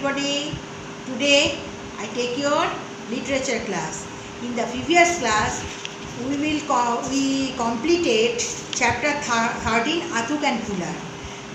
everybody. Today I take your literature class. In the previous class we completed chapter 13 Atuk and Fuller.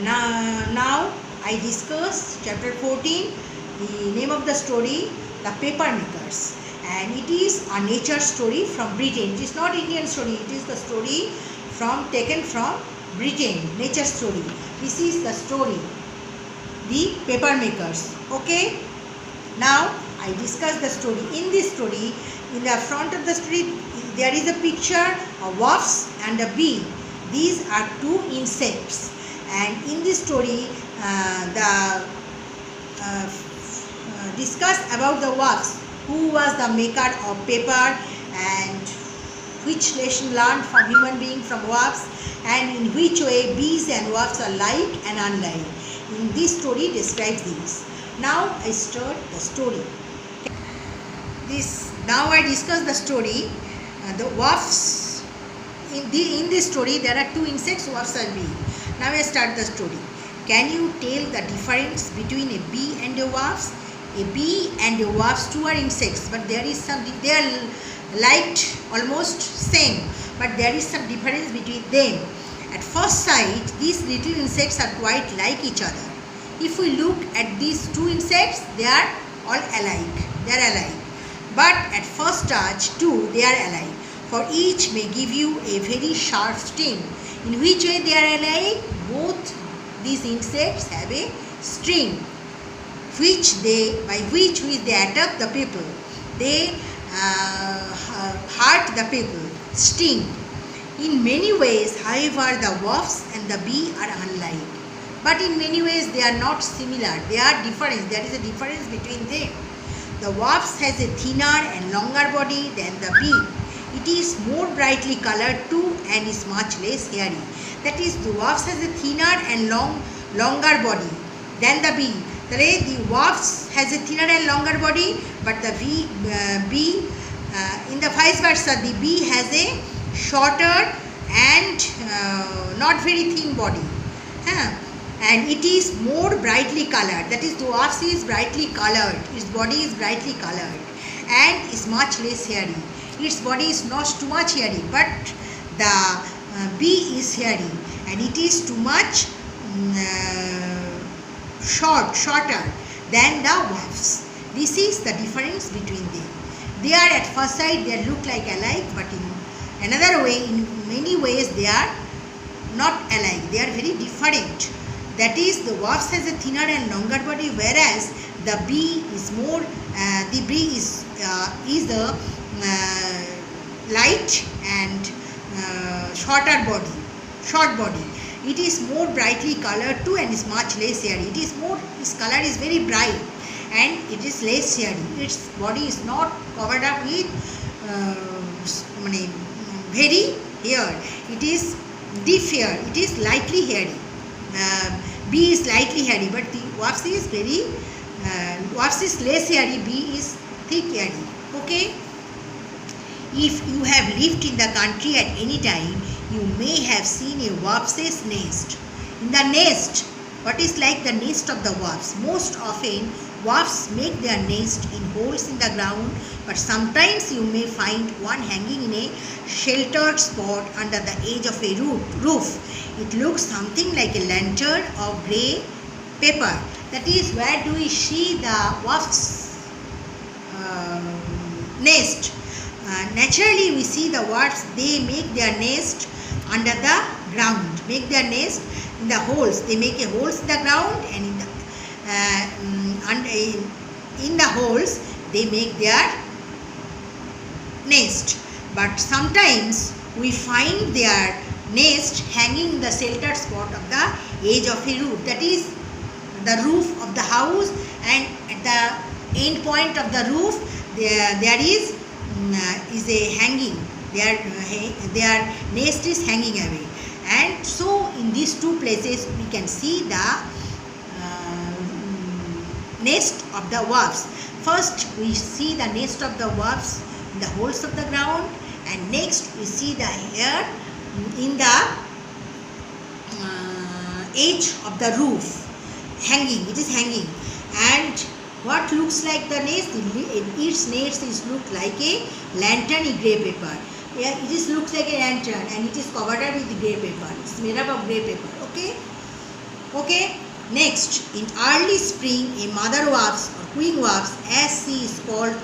Now I discuss chapter 14. The name of the story, The Paper Makers, and it is a nature story from Britain. It is not Indian story. It is the story taken from Britain, nature story. This is the story, The Paper Makers. Okay. Now I discuss the story. In this story, in the front of the story, there is a picture of wasps and a bee. These are two insects, and in this story, discuss about the wasp, who was the maker of paper, and which lesson learned from human being from wasps, and in which way bees and wasps are like and unlike. In this story describes these. Now I start the story. Now I discuss the story. The wasps. In this story there are two insects, wasps and bee. Now I start the story. Can you tell the difference between a bee and a wasp? A bee and a wasp, two are insects, but there is some. They are like almost same, but there is some difference between them. At first sight, these little insects are quite like each other. If we look at these two insects, they are all alike. They are alike. But at first touch, too, they are alike. For each may give you a very sharp sting. In which way they are alike? Both these insects have a sting, by which they attack the people. They hurt the people, sting. In many ways, however, the wasps and the bee are unlike. But in many ways, they are not similar. They are different. There is a difference between them. The wasp has a thinner and longer body than the bee. It is more brightly colored too and is much less hairy. That is, the wasp has a thinner and longer body than the bee. The wasp has a thinner and longer body, but the bee, in the vice versa, the bee has a shorter and not very thin body. And it is more brightly colored. That is, the wasp is brightly colored. Its body is brightly colored and is much less hairy. Its body is not too much hairy, but the bee is hairy, and it is too much shorter than the wasps. This is the difference between them. They are at first sight, they look like alike, but in another way, in many ways, they are not alike. They are very different. That is, the wasp has a thinner and longer body, whereas the bee is more. The bee is a light and short body. It is more brightly colored too and is much less hairy. Its color is very bright and it is less hairy. Its body is not covered up with very hair. It is deep hair. It is lightly hairy. Bee is lightly hairy, but the wasp is less hairy. Bee is thick hairy. Okay. If you have lived in the country at any time, you may have seen a wasp's nest. In the nest, what is like the nest of the wasp? Most often, wasps make their nest in holes in the ground, but sometimes you may find one hanging in a sheltered spot under the edge of a roof. It looks something like a lantern of grey paper. That is, where do we see the wasp's nest? Naturally, we see the wasps, they make their nest under the ground, make their nest in the holes. They make a holes in the ground, and in the holes they make their nest. But sometimes we find their nest hanging in the sheltered spot of the edge of a roof. That is, the roof of the house, and at the end point of the roof there is a hanging. Their nest is hanging away, and so in these two places we can see the nest of the wasps. First we see the nest of the wasps in the holes of the ground, and next we see the hair in the edge of the roof hanging. It is hanging, and What looks like the nest? Its nest is look like a lantern in grey paper. Yeah, it is looks like a lantern and it is covered up with grey paper. It's made up of grey paper. Okay. Okay. Next, in early spring, a mother wasp or queen wasp, as she is called,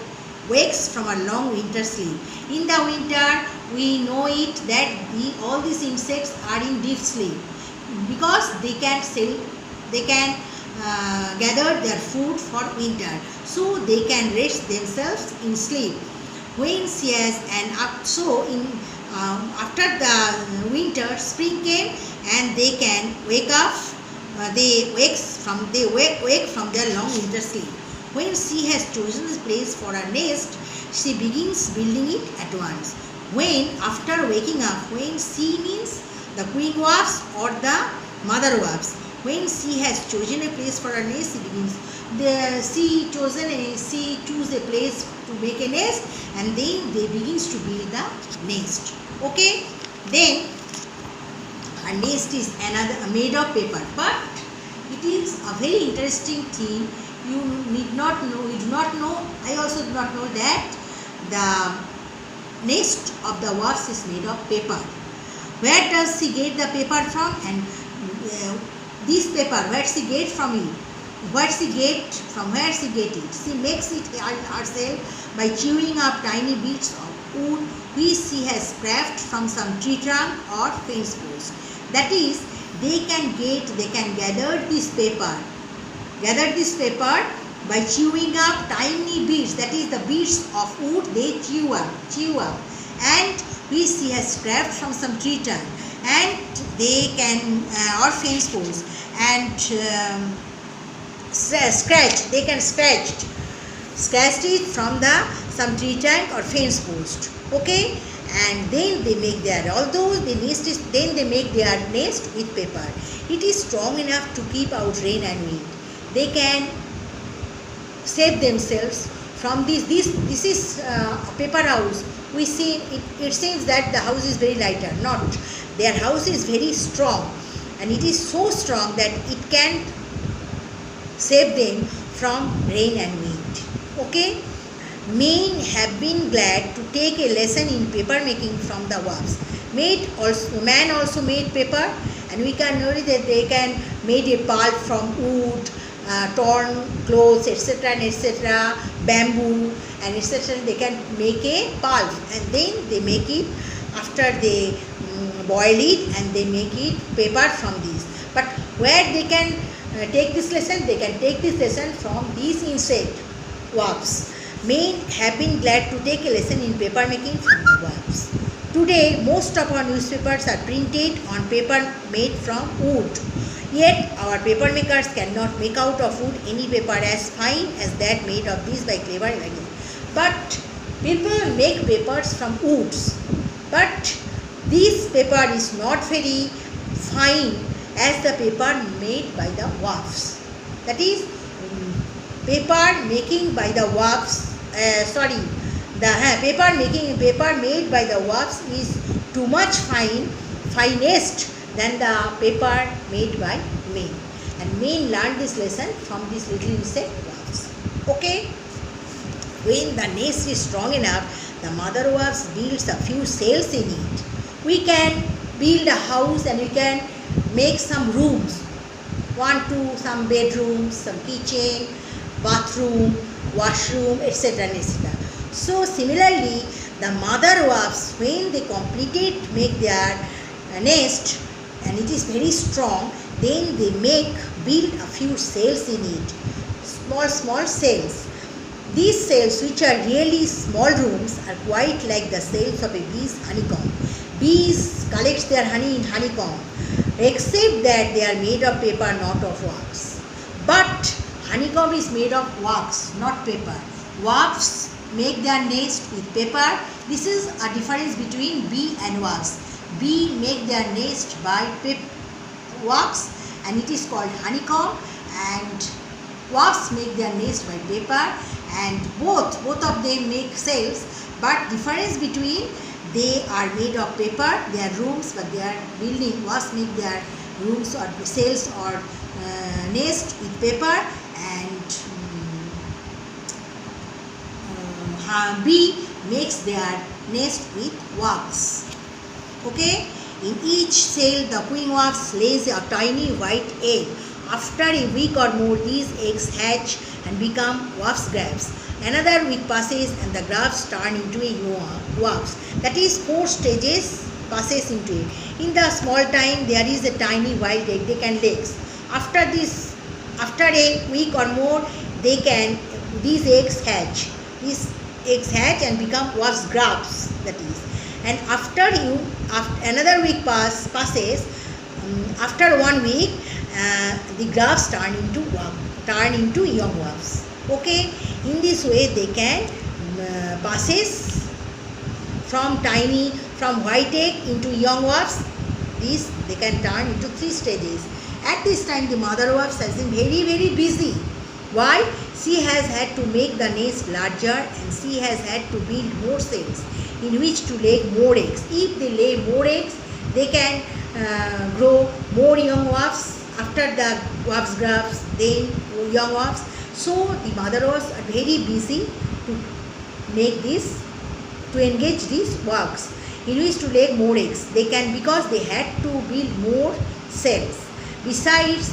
wakes from a long winter sleep. In the winter, we know it that all these insects are in deep sleep because they can gather their food for winter, so they can rest themselves in sleep. When she has after the winter, spring came and they can wake up. They wake from their long winter sleep. When she has chosen a place for her nest, she begins building it at once. When after waking up, when she means the queen wasp or the mother wasp, when she has chosen a place for her nest, she choose a place to make a nest, and then they begins to build the nest. Okay, then her nest is made of paper, but it is a very interesting thing. You do not know. I also do not know that the nest of the wasp is made of paper. Where does she get the paper from? And this paper, where she get from it? Where she get it? She makes it herself by chewing up tiny bits of wood which she has scraped from some tree trunk or fence post. That is, they can gather this paper by chewing up tiny bits. That is, the bits of wood they chew up, and which she has scraped from some tree trunk, and they can or fence post and scratch it from some tree trunk or fence post. Okay, and then they make their nest with paper. It is strong enough to keep out rain and wind. They can save themselves from this is a paper house. We see it seems that the house is very lighter. Not, their house is very strong, and it is so strong that it can save them from rain and wind. Okay, men have been glad to take a lesson in paper making from the wasps. Man also made paper, and we can know that they can made a pulp from wood, torn clothes, etc. and etc., bamboo and etc. They can make a pulp, and then they make it after they boil it, and they make it paper from this. But where they can take this lesson? They can take this lesson from these insect wasps. Men have been glad to take a lesson in paper making from the wasps. Today, most of our newspapers are printed on paper made from wood. Yet, our paper makers cannot make out of wood any paper as fine as that made of these by clever imagination. But people make papers from woods. But this paper is not very fine as the paper made by the wasps. That is, paper making by the wasps. Paper made by the wasps is too much finest than the paper made by men. And men learned this lesson from this little insect wasps. Okay. When the nest is strong enough, the mother wasp builds a few cells in it. We can build a house and we can make some rooms. Some bedrooms, some kitchen, bathroom, washroom, etc. etc. So similarly, the mother wasps, when they make their nest and it is very strong, then they build a few cells in it, small cells. These cells, which are really small rooms, are quite like the cells of a bee's honeycomb. Bees collect their honey in honeycomb, except that they are made of paper, not of wax. But honeycomb is made of wax, not paper. Wasps make their nest with paper. This is a difference between bee and wasp. Bee make their nest by wax, and it is called honeycomb, and wasps make their nest by paper, and both of them make cells, but difference between they are made of paper, they are rooms, but they are building. Wasps make their rooms or cells or nest with paper, and bee makes their nest with wax. Okay, in each cell the queen wasp lays a tiny white egg. After a week or more, these eggs hatch and become wasp grubs. Another week passes and the grubs turn into a wasp. That is 4 stages passes into it. In the small time there is a tiny white egg they can lay. After a week or more these eggs hatch. These eggs hatch and become wasp grubs, that is. And after another week passes, after 1 week the grubs turn into young wasps. Okay, in this way they can passes from white egg into young wasps. These they can turn into 3 stages. At this time the mother wasp has been very busy. Why? She has had to make the nest larger and she has had to build more cells in which to lay more eggs. If they lay more eggs, they can grow more young wasps. After the wasp grubs, then young wasps. So the mother wasps are very busy to make this, to engage these wasps in which to lay more eggs. They can, because they had to build more cells. Besides,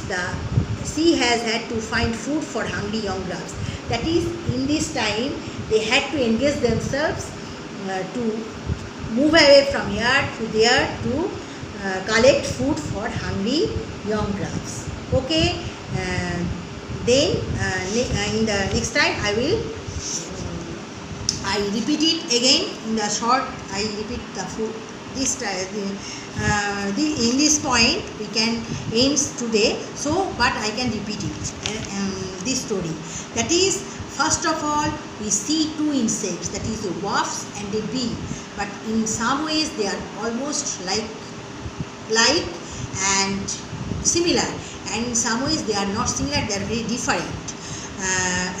she has had to find food for hungry young grubs. That is, in this time they had to engage themselves to move away from here to there to collect food for hungry young grubs. Okay, then in the next time I repeat it again in the short. I repeat the food. In this point we can end today. So, but I can repeat it. This story. That is, first of all, we see 2 insects. That is a wasp and a bee. But in some ways they are almost like and similar. And in some ways they are not similar. They are very different.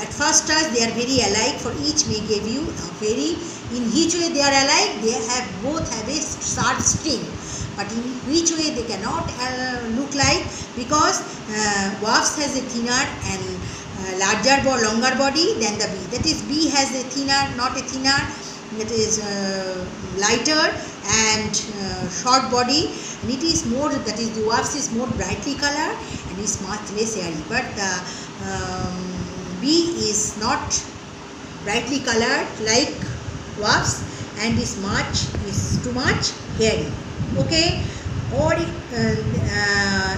At first touch they are very alike, for each may give you in which way they are alike, they both have a sharp sting, but in which way they cannot look like, because wasp has a thinner and longer body than the bee. That is, bee has a thinner, not a thinner, that is lighter and short body, and it is more, that is, the wasp is more brightly colored and is much less hairy, but the bee is not brightly colored like wasp and is too much hairy. Okay, or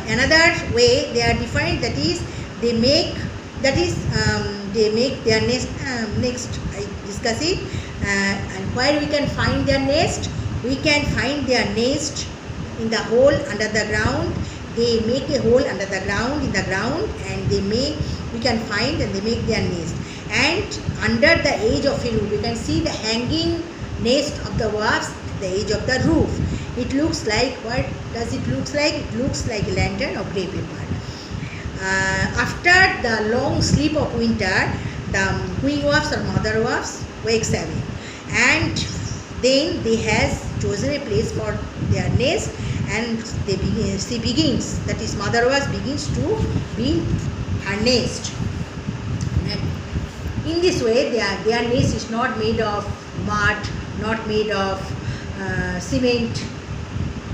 another way they are defined, that is, they make their nest. Next I discuss it, and where we can find their nest. We can find their nest in the hole under the ground. They make a hole under the ground, in the ground, and we can find and they make their nest. And under the edge of a roof, we can see the hanging nest of the wasp at the edge of the roof. It looks like, what does it look like? It looks like a lantern of grey paper. After the long sleep of winter, the queen wasp or mother wasp wakes away, and then they has chosen a place for their nest, and she begins, that is, mother wasp begins to build her nest. In this way, their nest is not made of mud, not made of cement,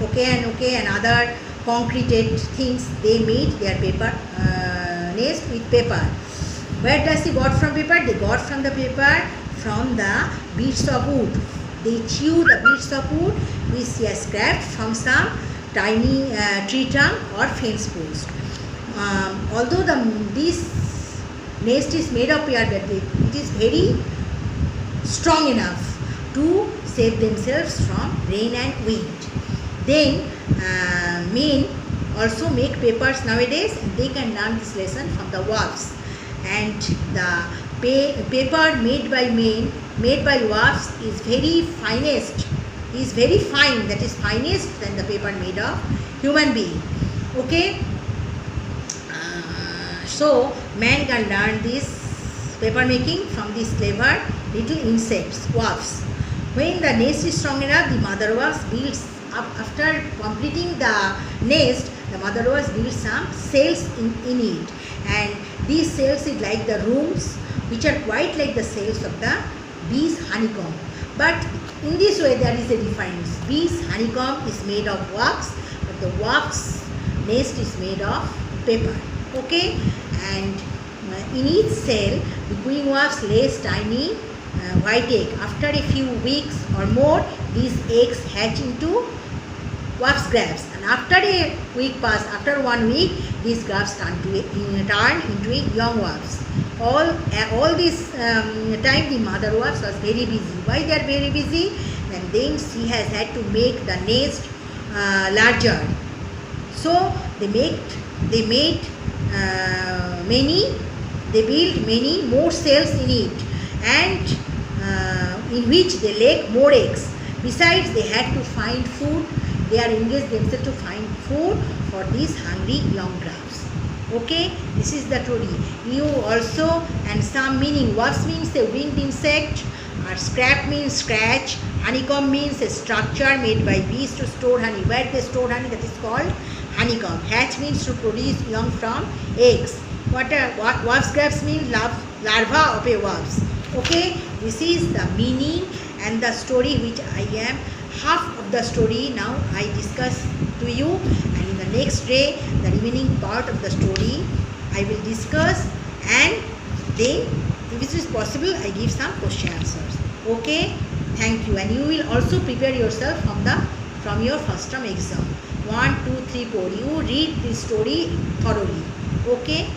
and other concreted things. They made their paper nest with paper. Where does they got from paper? They got from the paper from the bits of wood. They chew the bits of wood which they have scraped from some tiny tree trunk or fence post. Although this nest is made of paper, it is very strong enough to save themselves from rain and wind. Then men also make papers nowadays, and they can learn this lesson from the wasps. And the paper made by wasps is very finest, is very fine, that is finest than the paper made of human being. Okay. So man can learn this paper making from these clever little insects, wasps. When the nest is strong enough, the mother wasp builds up. After completing the nest, the mother wasp builds some cells in it, and these cells is like the rooms, which are quite like the cells of the bees honeycomb. But in this way there is a difference. Bees honeycomb is made of wax, but the wax nest is made of paper. Okay, and in each cell the queen wasp lays tiny white egg. After a few weeks or more, these eggs hatch into wasp grubs, and after a week pass, after 1 week, these grubs turn into a young wasps. All this time the mother wasp was very busy. Why they are very busy? And then she has had to make the nest larger. So they built many more cells in it, and in which they laid more eggs. Besides, they had to find food. They are engaged themselves to find food for these hungry young grubs. Okay, this is the story. You also, and some meaning. Wasp means a winged insect, or scrap means scratch. Honeycomb means a structure made by bees to store honey. Where they store honey, that is called honeycomb. Hatch means to produce young from eggs. What wasp grubs mean? Larva of a wasp. Okay, this is the meaning and the story which I am. Half of the story now I discuss to you, and in the next day the remaining part of the story I will discuss, and then if it is possible I give some question answers. Okay, thank you. And you will also prepare yourself from your first term exam. 1, 2, 3, 4. You read this story thoroughly. Okay.